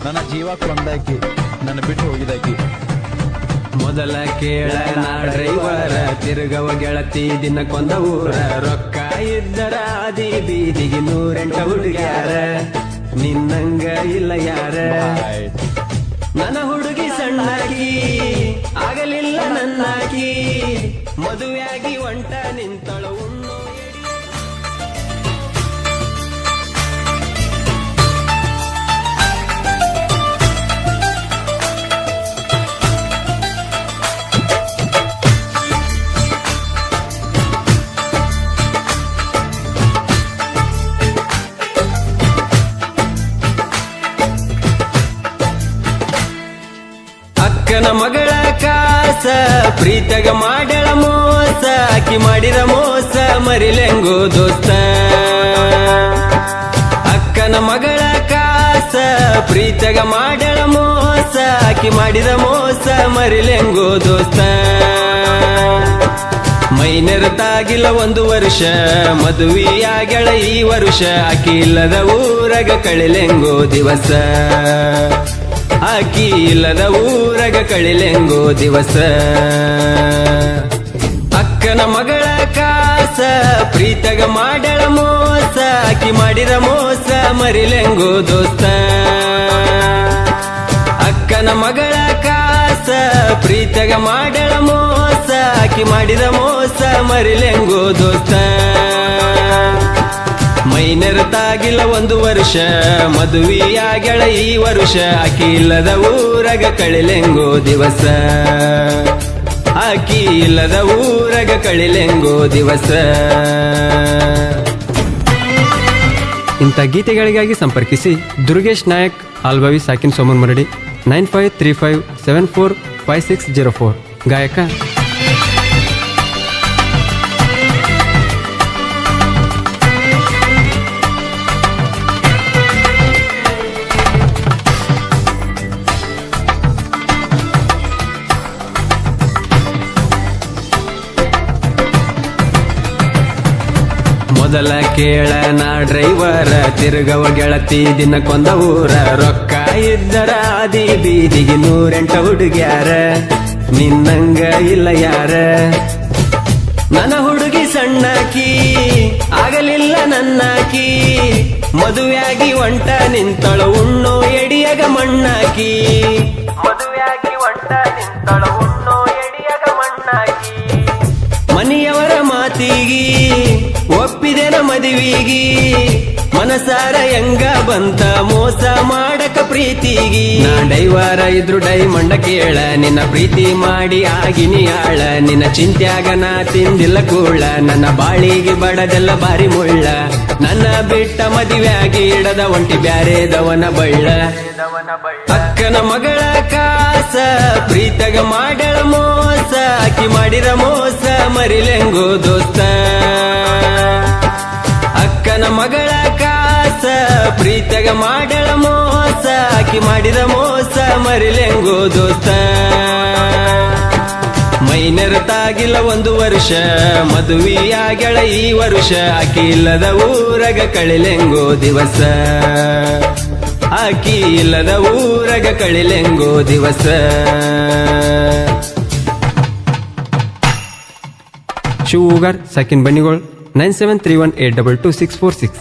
ನನ್ನ ಜೀವ ಕೊಂದಾಕಿ ನನ್ನ ಬಿಟ್ಟು ಹೋಗಿದಾಕಿ. ಮೊದಲ ಕೇಳ ನಾ ಡ್ರೈವರ ತಿರುಗವ ಗೆಳತಿ ದಿನಕ್ಕೊಂದ ಊರ ರೊಕ್ಕ ಇದ್ದರ ಆದಿ ಬೀದಿಗೆ 108 ಹುಡುಗ್ಯಾರ ನಿನ್ನಂಗ ಇಲ್ಲ ಯಾರ. ನನ್ನ ಹುಡುಗಿ ಸಣ್ಣಾಗಿ ಆಗಲಿಲ್ಲ ನನ್ನಾಗಿ ಮದುವೆಯಾಗಿ ಒಂಟ ನಿಂತಳು ಉಣ್ಣು ಅಕ್ಕನ ಮಗಳ ಕಾಸ ಪ್ರೀತಗ ಮಾಡ್ಯಾಳ ಮೋಸ ಆಕಿ ಮಾಡಿದ ಮೋಸ ಮರಿಲೆಂಗೋ ದೋಸ್ತ. ಅಕ್ಕನ ಮಗಳ ಕಾಸ ಪ್ರೀತಗ ಮಾಡ್ಯಾಳ ಮೋಸ ಆಕಿ ಮಾಡಿದ ಮೋಸ ಮರಿಲೆಂಗೋ ದೋಸ್ತ. ಮೈನೆರತಾಗಿಲ್ಲ 1 ವರ್ಷ ಮದುವೆಯಾಗ್ಯಾಳ ಈ ವರ್ಷ ಆಕಿ ಇಲ್ಲದ ಊರಗ ಕಳಿಲೆಂಗೋ ದಿವಸ. ಆಕಿ ಇಲ್ಲದ ಊರಗ ಕಳಿಲೆಂಗೋ ದಿವಸ. ಅಕ್ಕನ ಮಗಳ ಕಾಸ ಪ್ರೀತಗ ಮಾಡ್ಯಾಳ ಮೋಸ ಆಕಿ ಮಾಡಿದ ಮೋಸ ಮರಿಲೆಂಗೋ ದೋಸ್ತ. ಅಕ್ಕನ ಮಗಳ ಕಾಸ ಪ್ರೀತಗ ಮಾಡ್ಯಾಳ ಮೋಸ ಆಕಿ ಮಾಡಿದ ಮೋಸ ಮರಿಲೆಂಗೋ ದೋಸ್ತ. ಮೈನೆರತಾಗಿಲ್ಲ 1 ವರ್ಷ ಮದುವೆಯಾಗ್ಯಾಳ ಈ ವರ್ಷ ಆಕಿ ಇಲ್ಲದ ಊರಗ ಕಳಿಲೆಂಗೋ ದಿವಸ. ಆಕಿ ಇಲ್ಲದ ಊರಗ ಕಳಿಲೆಂಗೋ ದಿವಸ. ಇಂಥ ಗೀತೆಗಳಿಗಾಗಿ ಸಂಪರ್ಕಿಸಿ ದುರ್ಗೇಶ್ ನಾಯಕ್ ಆಲ್ಬವಿ ಸಾಕಿನ್ ಸೋಮನ್ ಮರಡಿ 9535745604 ಗಾಯಕ ಮೊದಲ ಕೇಳ ನಾ ಡ್ರೈವರ ತಿರುಗವ ಗೆಳತಿ ದಿನಕ್ಕೊಂದ ಊರ ರೊಕ್ಕ ಇದ್ದರ ಆದಿ ಬೀದಿಗೆ 108 ಹುಡುಗ್ಯಾರ ನಿನ್ನಂಗ ಇಲ್ಲ ಯಾರ. ನನ್ನ ಹುಡುಗಿ ಸಣ್ಣಾಕಿ ಆಗಲಿಲ್ಲ ನನ್ನಾಕಿ ಮದುವೆಯಾಗಿ ಒಂಟ ನಿಂತಳು ಉಣ್ಣು ಎಡಿಯಗ ಮಣ್ಣಾಕಿ. ಮದುವೆಯಾಗಿ ಒಂಟ ನಿಂತಳು ಉಣ್ಣು ಎಡಿಯಗ ಮಣ್ಣಾಕಿ. ಮನೆಯವರ ಮಾತಿಗಿ ಒಪ್ಪಿದೆನ ಮದುವಿಗಿ ಮನಸಾರ ಹೆಂಗ ಬಂತ ಮೋಸ ಮಾಡಕ ಪ್ರೀತಿಗಿ. ನಾ ಡೈವಾರ ಇದ್ರು ಡೈಮಂಡ ಕೇಳ ನಿನ್ನ ಪ್ರೀತಿ ಮಾಡಿ ಆಗಿನಿ ಆಳ. ನಿನ್ನ ಚಿಂತ್ಯಾಗ ನಾ ತಿಂದಿಲ್ಲ ಕೂಳ ನನ್ನ ಬಾಳಿಗೆ ಬಡದೆಲ್ಲ ಬಾರಿ ಮುಳ್ಳ. ನನ್ನ ಬಿಟ್ಟ ಮದುವೆಯಾಗಿ ಇಡದ ಒಂಟಿ ಬ್ಯಾರೆದವನ ಬಳ್ಳ. ಅಕ್ಕನ ಮಗಳ ಕಾಸ ಪ್ರೀತಗ ಮಾಡ್ಯಾಳ ಮೋಸ ಆಕಿ ಮಾಡಿದ ಮೋಸ ಮರಿಲೆಂಗೋ ದೋಸ್ತ. ಅಕ್ಕನ ಮಗಳ ಕಾಸ ಪ್ರೀತಗ ಮಾಡ್ಯಾಳ ಮೋಸ ಆಕಿ ಮಾಡಿದ ಮೋಸ ಮರಿಲೆಂಗೋ ದೋಸ್ತ. ಮೈನೆರತಾಗಿಲ್ಲ 1 ವರ್ಷ ಮದುವೆಯಾಗ್ಯಾಳ ಈ ವರ್ಷ ಆಕಿ ಇಲ್ಲದ ಊರಗ ಕಳಿಲೆಂಗೋ ದಿವಸ. ಆಕಿ ಇಲ್ಲದ ಊರಗ ಕಳಿಲೆಂಗೋ ದಿವಸ. ಶಿವೂಗಾರ್ ಸಾಕಿನ್ ಬನ್ನಿಗೋಳ್ 9731822646.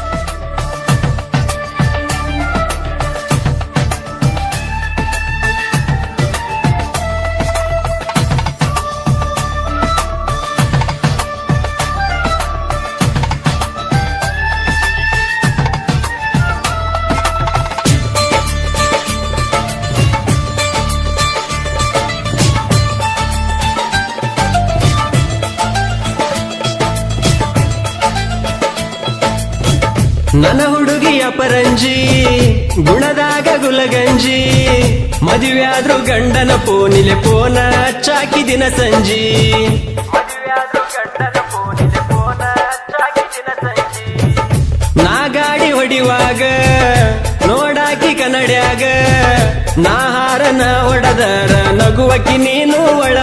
ನನ್ನ ಹುಡುಗಿಯ ಪರಂಜಿ ಗುಣದಾಗ ಗುಲಗಂಜಿ ಮದುವೆಯಾದ್ರು ಗಂಡನ ಪೋನಿಲೆ ಪೋನ ಚಾಕಿ ದಿನ ಸಂಜಿ. ನಾ ಗಾಡಿ ಹೊಡಿವಾಗ ನೋಡಾಕಿ ಕನ್ನಡ್ಯಾಗ ನಾಹಾರನ ಹೊಡದರ ನಗುವಕಿ ನೀನು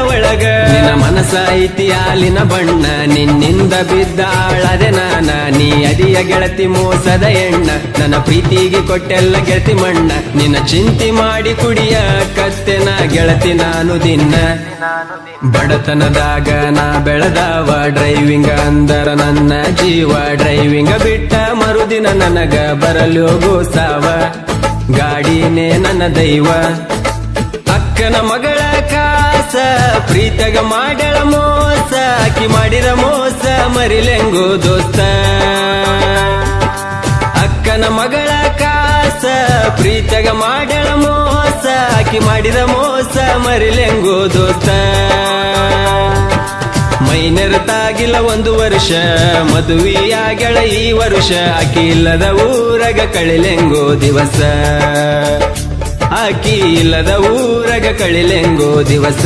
ಒಳಗ ನಿನ್ನ ಮನಸ ಐತಿ ಹಾಲಿನ ಬಣ್ಣ ನಿನ್ನಿಂದ ಬಿದ್ದಾಳದೆ ನಾನ ನೀ ಅದಿಯ ಗೆಳತಿ ಮೋಸದ ಎಣ್ಣ ನನ್ನ ಪ್ರೀತಿಗೆ ಕೊಟ್ಟೆಲ್ಲ ಗೆಳತಿ ಮಣ್ಣ ನಿನ್ನ ಚಿಂತೆ ಮಾಡಿ ಕುಡಿಯ ಕತ್ತೆನ ಗೆಳತಿ ನಾನು ದಿನ ಬಡತನದಾಗ ನಾ ಬೆಳೆದವ ಡ್ರೈವಿಂಗ್ ಅಂದರ ನನ್ನ ಜೀವ ಡ್ರೈವಿಂಗ್ ಬಿಟ್ಟ ಮರುದಿನ ನನಗ ಬರಲು ಗೋಸಾವ ಗಾಡಿನೇ ನನ್ನ ದೈವ ಅಕ್ಕನ ಮಗಳ ಕಾಸ ಪ್ರೀತಗ ಮಾಡ್ಯಾಳ ಮೋಸ ಆಕಿ ಮಾಡಿದ ಮೋಸ ಮರಿಲೆಂಗೋ ದೋಸ್ತ ಅಕ್ಕನ ಮಗಳ ಕಾಸ ಪ್ರೀತಗ ಮಾಡ್ಯಾಳ ಮೋಸ ಆಕಿ ಮಾಡಿದ ಮೋಸ ಮರಿಲೆಂಗೋ ದೋಸ್ತ ಮೈನೆರತಾಗಿಲ್ಲ 1 ವರ್ಷ ಮದುವೆಯಾಗಳ ಈ ವರುಷ ಆಕಿ ಇಲ್ಲದ ಊರಗ ಕಳಿಲೆಂಗೋ ದಿವಸ ಆಕಿ ಇಲ್ಲದ ಊರಗ ಕಳಿಲೆಂಗೋ ದಿವಸ